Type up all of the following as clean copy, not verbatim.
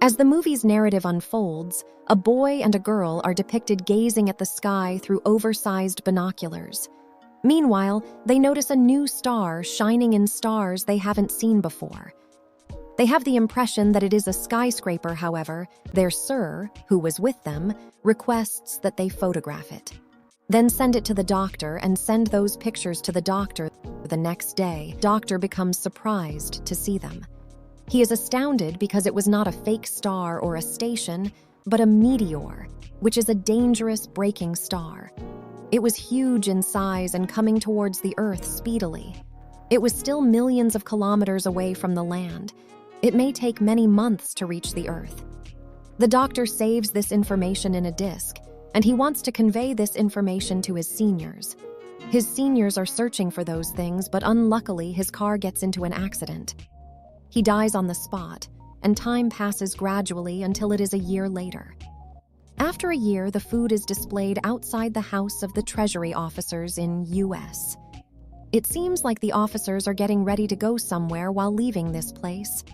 As the movie's narrative unfolds, a boy and a girl are depicted gazing at the sky through oversized binoculars. Meanwhile, they notice a new star shining in stars they haven't seen before. They have the impression that it is a skyscraper, however. Their sir, who was with them, requests that they photograph it. Then send it to the doctor and send those pictures to the doctor. The next day, doctor becomes surprised to see them. He is astounded because it was not a fake star or a station, but a meteor, which is a dangerous breaking star. It was huge in size and coming towards the Earth speedily. It was still millions of kilometers away from the land. It may take many months to reach the Earth. The doctor saves this information in a disk, and he wants to convey this information to his seniors. His seniors are searching for those things, but unluckily his car gets into an accident. He dies on the spot, and time passes gradually until it is a year later. After a year, the food is displayed outside the house of the Treasury officers in U.S. It seems like the officers are getting ready to go somewhere while leaving this place.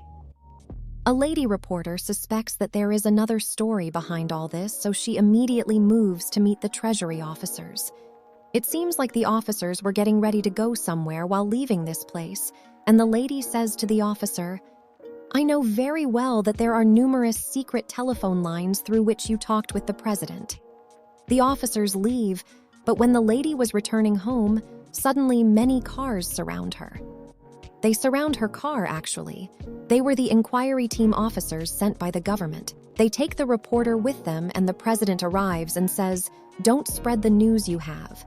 A lady reporter suspects that there is another story behind all this, so she immediately moves to meet the Treasury officers. It seems like the officers were getting ready to go somewhere while leaving this place, and the lady says to the officer, "I know very well that there are numerous secret telephone lines through which you talked with the president." The officers leave, but when the lady was returning home, suddenly many cars surround her. They surround her car, actually. They were the inquiry team officers sent by the government. They take the reporter with them, and the president arrives and says, "Don't spread the news you have."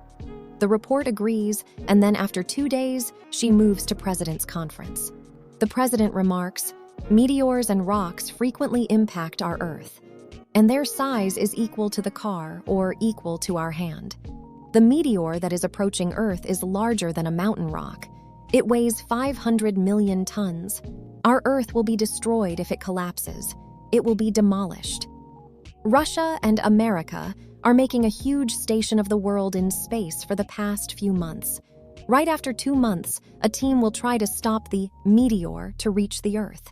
The report agrees, and then after 2 days, she moves to president's conference. The president remarks, "Meteors and rocks frequently impact our Earth, and their size is equal to the car or equal to our hand. The meteor that is approaching Earth is larger than a mountain rock. It weighs 500 million tons. Our Earth will be destroyed if it collapses. It will be demolished." Russia and America are making a huge station of the world in space for the past few months. Right after 2 months, a team will try to stop the meteor to reach the Earth.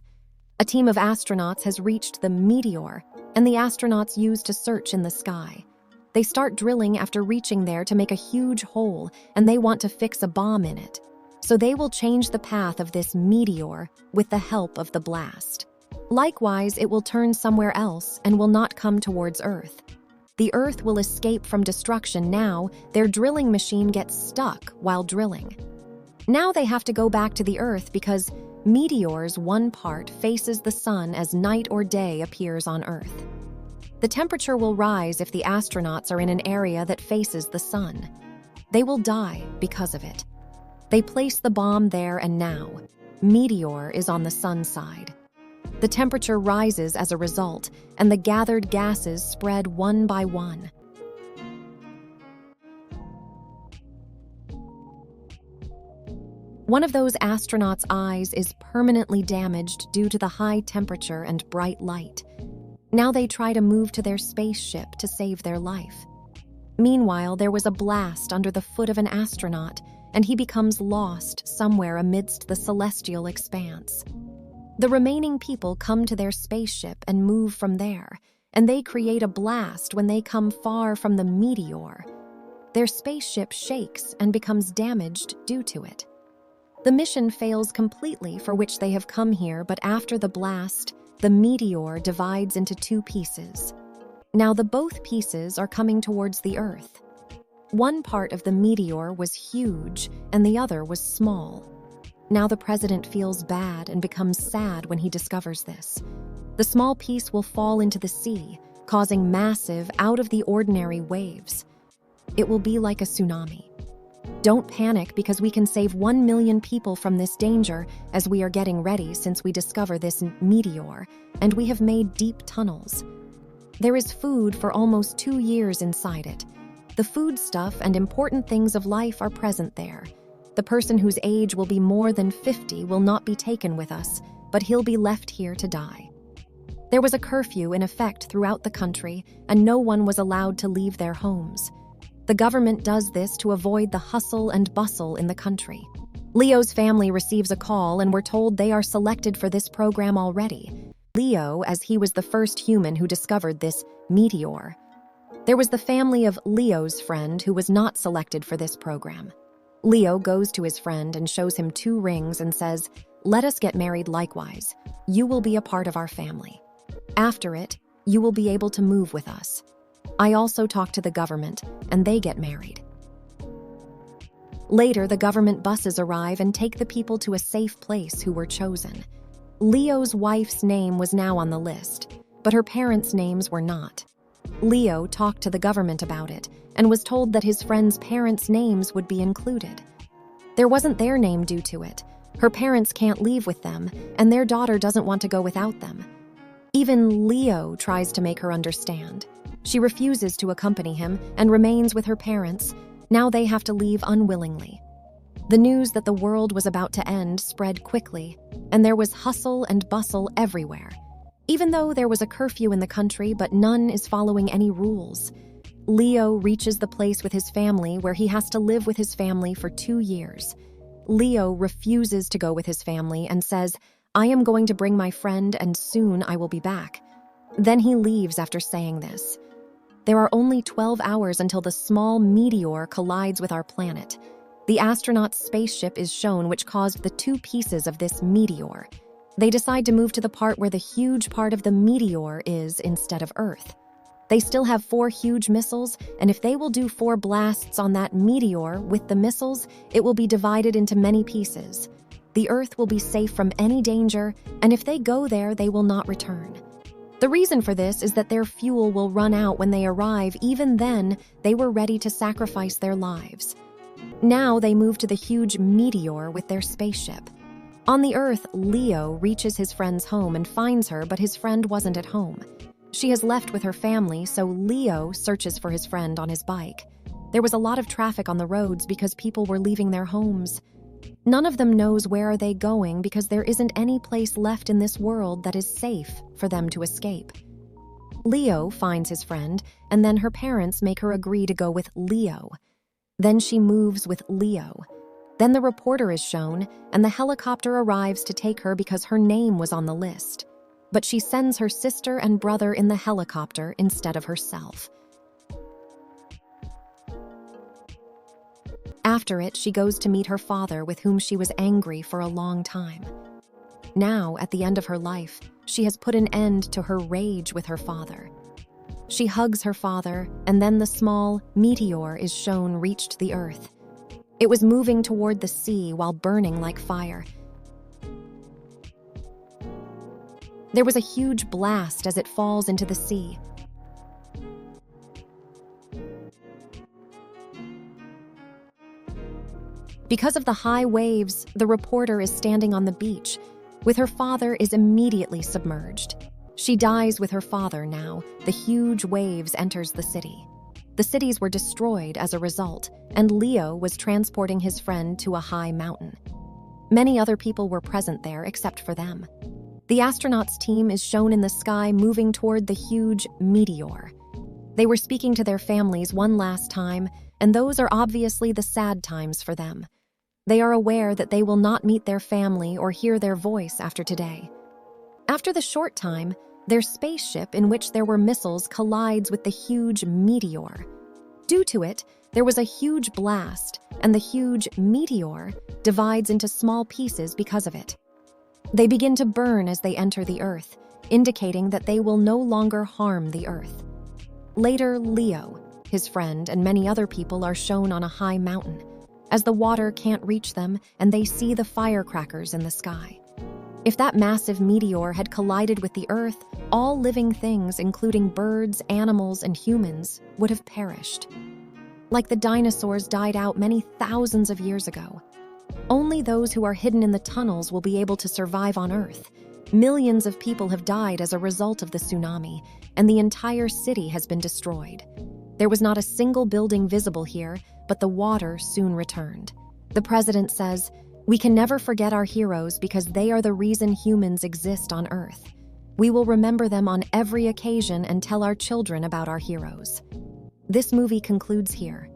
A team of astronauts has reached the meteor, and the astronauts use to search in the sky. They start drilling after reaching there to make a huge hole, and they want to fix a bomb in it. So they will change the path of this meteor with the help of the blast. Likewise, it will turn somewhere else and will not come towards Earth. The Earth will escape from destruction now. Their drilling machine gets stuck while drilling. Now they have to go back to the Earth because meteor's one part faces the sun as night or day appears on Earth. The temperature will rise if the astronauts are in an area that faces the sun. They will die because of it. They place the bomb there, and now, Meteor is on the sun side. The temperature rises as a result, and the gathered gases spread one by one. One of those astronauts' eyes is permanently damaged due to the high temperature and bright light. Now they try to move to their spaceship to save their life. Meanwhile, there was a blast under the foot of an astronaut, and he becomes lost somewhere amidst the celestial expanse. The remaining people come to their spaceship and move from there, and they create a blast when they come far from the meteor. Their spaceship shakes and becomes damaged due to it. The mission fails completely for which they have come here, but after the blast, the meteor divides into 2 pieces. Now the both pieces are coming towards the Earth. One part of the meteor was huge and the other was small. Now the president feels bad and becomes sad when he discovers this. The small piece will fall into the sea, causing massive, out-of-the-ordinary waves. It will be like a tsunami. Don't panic because we can save 1 million people from this danger as we are getting ready since we discover this meteor, and we have made deep tunnels. There is food for almost 2 years inside it. The food stuff and important things of life are present there. The person whose age will be more than 50 will not be taken with us, but he'll be left here to die. There was a curfew in effect throughout the country, and no one was allowed to leave their homes. The government does this to avoid the hustle and bustle in the country. Leo's family receives a call and we're told they are selected for this program already. Leo, as he was the first human who discovered this meteor. There was the family of Leo's friend who was not selected for this program. Leo goes to his friend and shows him 2 rings and says, "Let us get married likewise. You will be a part of our family. After it, you will be able to move with us. I also talk to the government, and they get married." Later, the government buses arrive and take the people to a safe place who were chosen. Leo's wife's name was now on the list, but her parents' names were not. Leo talked to the government about it and was told that his friend's parents' names would be included. There wasn't their name due to it. Her parents can't leave with them, and their daughter doesn't want to go without them. Even Leo tries to make her understand. She refuses to accompany him and remains with her parents. Now they have to leave unwillingly. The news that the world was about to end spread quickly, and there was hustle and bustle everywhere. Even though there was a curfew in the country, but none is following any rules. Leo reaches the place with his family where he has to live with his family for 2 years. Leo refuses to go with his family and says, "I am going to bring my friend and soon I will be back." Then he leaves after saying this. There are only 12 hours until the small meteor collides with our planet. The astronaut's spaceship is shown, which caused the 2 pieces of this meteor. They decide to move to the part where the huge part of the meteor is instead of Earth. They still have 4 huge missiles, and if they will do 4 blasts on that meteor with the missiles, it will be divided into many pieces. The Earth will be safe from any danger, and if they go there, they will not return. The reason for this is that their fuel will run out when they arrive. Even then, they were ready to sacrifice their lives. Now they move to the huge meteor with their spaceship. On the Earth, Leo reaches his friend's home and finds her, but his friend wasn't at home. She has left with her family, so Leo searches for his friend on his bike. There was a lot of traffic on the roads because people were leaving their homes. None of them knows where are they going because there isn't any place left in this world that is safe for them to escape. Leo finds his friend, and then her parents make her agree to go with Leo. Then she moves with Leo. Then the reporter is shown, and the helicopter arrives to take her because her name was on the list. But she sends her sister and brother in the helicopter instead of herself. After it, she goes to meet her father, with whom she was angry for a long time. Now, at the end of her life, she has put an end to her rage with her father. She hugs her father, and then the small meteor is shown reached the Earth. It was moving toward the sea while burning like fire. There was a huge blast as it falls into the sea. Because of the high waves, the reporter is standing on the beach, with her father is immediately submerged. She dies with her father now. The huge waves enters the city. The cities were destroyed as a result, and Leo was transporting his friend to a high mountain. Many other people were present there except for them. The astronauts' team is shown in the sky moving toward the huge meteor. They were speaking to their families one last time, and those are obviously the sad times for them. They are aware that they will not meet their family or hear their voice after today. After the short time, their spaceship, in which there were missiles, collides with the huge meteor. Due to it, there was a huge blast, and the huge meteor divides into small pieces because of it. They begin to burn as they enter the Earth, indicating that they will no longer harm the Earth. Later, Leo, his friend, and many other people are shown on a high mountain, as the water can't reach them and they see the firecrackers in the sky. If that massive meteor had collided with the Earth, all living things, including birds, animals, and humans, would have perished. Like the dinosaurs died out many thousands of years ago. Only those who are hidden in the tunnels will be able to survive on Earth. Millions of people have died as a result of the tsunami, and the entire city has been destroyed. There was not a single building visible here, but the water soon returned. The president says, "We can never forget our heroes because they are the reason humans exist on Earth. We will remember them on every occasion and tell our children about our heroes." This movie concludes here.